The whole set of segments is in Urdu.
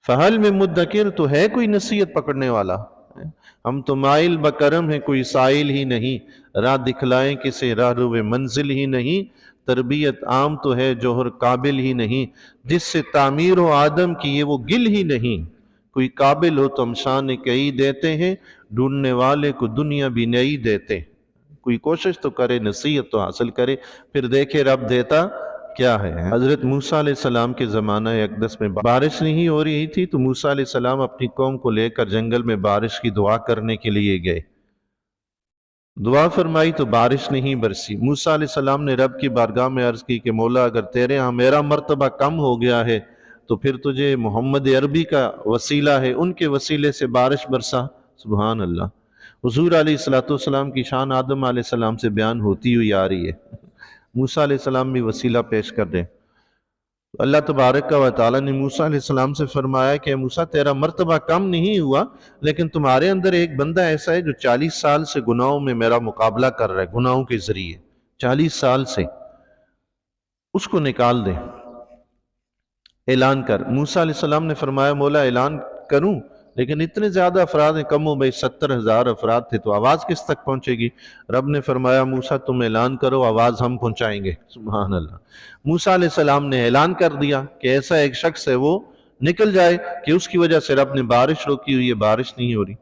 فہل میں مدکر، تو ہے کوئی نصیحت پکڑنے والا؟ ہم تو مائل بکرم ہیں، کوئی سائل ہی نہیں، راہ دکھلائیں کسے راہ رو منزل ہی نہیں، تربیت عام تو ہے جوہر قابل ہی نہیں، جس سے تعمیر ہو آدم کی یہ وہ گل ہی نہیں، کوئی قابل ہو تو ہم شان کئی دیتے ہیں، ڈھونڈنے والے کو دنیا بھی نئی دیتے ہیں۔ کوئی کوشش تو کرے، نصیحت تو حاصل کرے، پھر دیکھے رب دیتا کیا ہے۔ حضرت موسیٰ علیہ السلام کے زمانہ اقدس میں بارش نہیں ہو رہی تھی، تو موسیٰ علیہ السلام اپنی قوم کو لے کر جنگل میں بارش کی دعا کرنے کے لیے گئے۔ دعا فرمائی تو بارش نہیں برسی۔ موسیٰ علیہ السلام نے رب کی بارگاہ میں عرض کی کہ مولا، اگر تیرے ہاں میرا مرتبہ کم ہو گیا ہے تو پھر تجھے محمد عربی کا وسیلہ ہے، ان کے وسیلے سے بارش برسا۔ سبحان اللہ۔ حضور علیہ السلام کی شان آدم علیہ السلام سے بیان ہوتی ہوئی آ رہی ہے، موسیٰ علیہ السلام بھی وسیلہ پیش کر دیں۔ اللہ تبارک و تعالیٰ نے موسیٰ علیہ السلام سے فرمایا کہ موسیٰ، تیرا مرتبہ کم نہیں ہوا، لیکن تمہارے اندر ایک بندہ ایسا ہے جو 40 سال سے گناہوں میں میرا مقابلہ کر رہا ہے، گناہوں کے ذریعے 40 سال سے، اس کو نکال دے، اعلان کر۔ موسیٰ علیہ السلام نے فرمایا مولا اعلان کروں، لیکن اتنے زیادہ افراد ہیں، کم و بیش 70,000 افراد تھے، تو آواز کس تک پہنچے گی؟ رب نے فرمایا موسیٰ تم اعلان کرو، آواز ہم پہنچائیں گے۔ سبحان اللہ۔ موسیٰ علیہ السلام نے اعلان کر دیا کہ ایسا ایک شخص ہے وہ نکل جائے کہ اس کی وجہ سے رب نے بارش روکی ہوئی ہے، بارش نہیں ہو رہی۔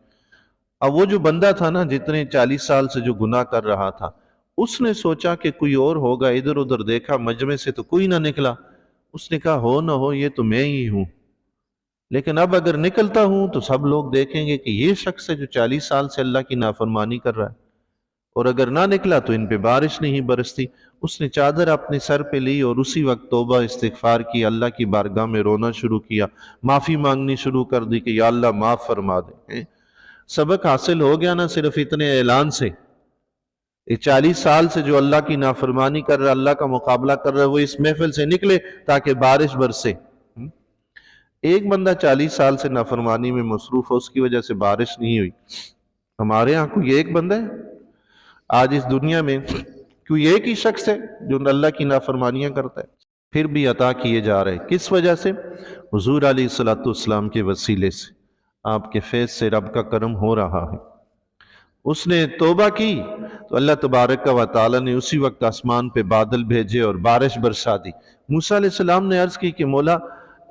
اب وہ جو بندہ تھا نا، جتنے 40 سال سے جو گناہ کر رہا تھا، اس نے سوچا کہ کوئی اور ہوگا، ادھر ادھر دیکھا، مجمع سے تو کوئی نہ نکلا، اس نے کہا ہو نہ ہو یہ تو میں ہی ہوں، لیکن اب اگر نکلتا ہوں تو سب لوگ دیکھیں گے کہ یہ شخص ہے جو 40 سال سے اللہ کی نافرمانی کر رہا ہے، اور اگر نہ نکلا تو ان پہ بارش نہیں برستی۔ اس نے چادر اپنے سر پہ لی اور اسی وقت توبہ استغفار کی، اللہ کی بارگاہ میں رونا شروع کیا، معافی مانگنی شروع کر دی کہ یا اللہ معاف فرما دے۔ سبق حاصل ہو گیا نا صرف اتنے اعلان سے؟ 40 سال سے جو اللہ کی نافرمانی کر رہا ہے، اللہ کا مقابلہ کر رہا ہے، وہ اس محفل سے نکلے تاکہ بارش برسے۔ ایک بندہ 40 سال سے نافرمانی میں مصروف ہے، اس کی وجہ سے بارش نہیں ہوئی۔ ہمارے ہاں کوئی ایک بندہ ہے آج اس دنیا میں، کوئی ایک ہی شخص ہے جو اللہ کی نافرمانیاں کرتا ہے، پھر بھی عطا کیے جا رہے۔ کس وجہ سے؟ حضور علیہ السلام کے وسیلے سے، آپ کے فیض سے رب کا کرم ہو رہا ہے۔ اس نے توبہ کی تو اللہ تبارک و تعالیٰ نے اسی وقت آسمان پہ بادل بھیجے اور بارش برسا دی۔ موسیٰ علیہ السلام نے عرض کی کہ مولا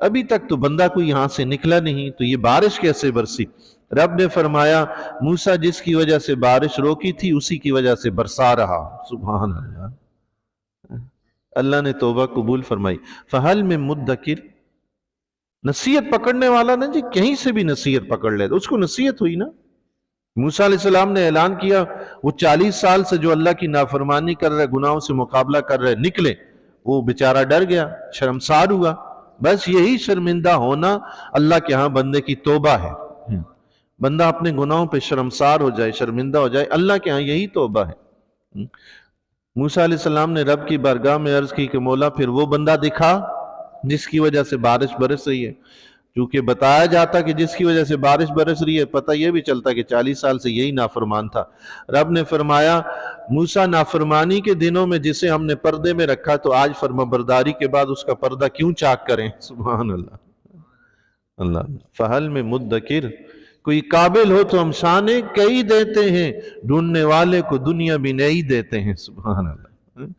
ابھی تک تو بندہ کوئی یہاں سے نکلا نہیں، تو یہ بارش کیسے برسی؟ رب نے فرمایا موسیٰ جس کی وجہ سے بارش روکی تھی اسی کی وجہ سے برسا رہا۔ سبحان اللہ۔ اللہ نے توبہ قبول فرمائی۔ فہل میں مدکر، نصیحت پکڑنے والا نا جی، کہیں سے بھی نصیحت پکڑ لے تو اس کو نصیحت ہوئی نا۔ موسیٰ علیہ السلام نے اعلان کیا، وہ 40 سال سے جو اللہ کی نافرمانی کر رہے، گناہوں سے مقابلہ کر رہے، نکلے، وہ بیچارہ ڈر گیا، شرمسار ہوا۔ بس یہی شرمندہ ہونا اللہ کے ہاں بندے کی توبہ ہے۔ بندہ اپنے گناہوں پہ شرمسار ہو جائے، شرمندہ ہو جائے، اللہ کے ہاں یہی توبہ ہے۔ موسیٰ علیہ السلام نے رب کی بارگاہ میں عرض کی کہ مولا پھر وہ بندہ دکھا جس کی وجہ سے بارش برس رہی ہے، کیونکہ بتایا جاتا کہ جس کی وجہ سے بارش برس رہی ہے، پتہ یہ بھی چلتا کہ 40 سال سے یہی نافرمان تھا۔ رب نے فرمایا موسیٰ نافرمانی کے دنوں میں جسے ہم نے پردے میں رکھا، تو آج فرمانبرداری کے بعد اس کا پردہ کیوں چاک کریں؟ سبحان اللہ۔ اللہ فہل میں مدکر، کوئی قابل ہو تو ہم شانے کئی دیتے ہیں، ڈھونڈنے والے کو دنیا بھی نئی دیتے ہیں۔ سبحان اللہ۔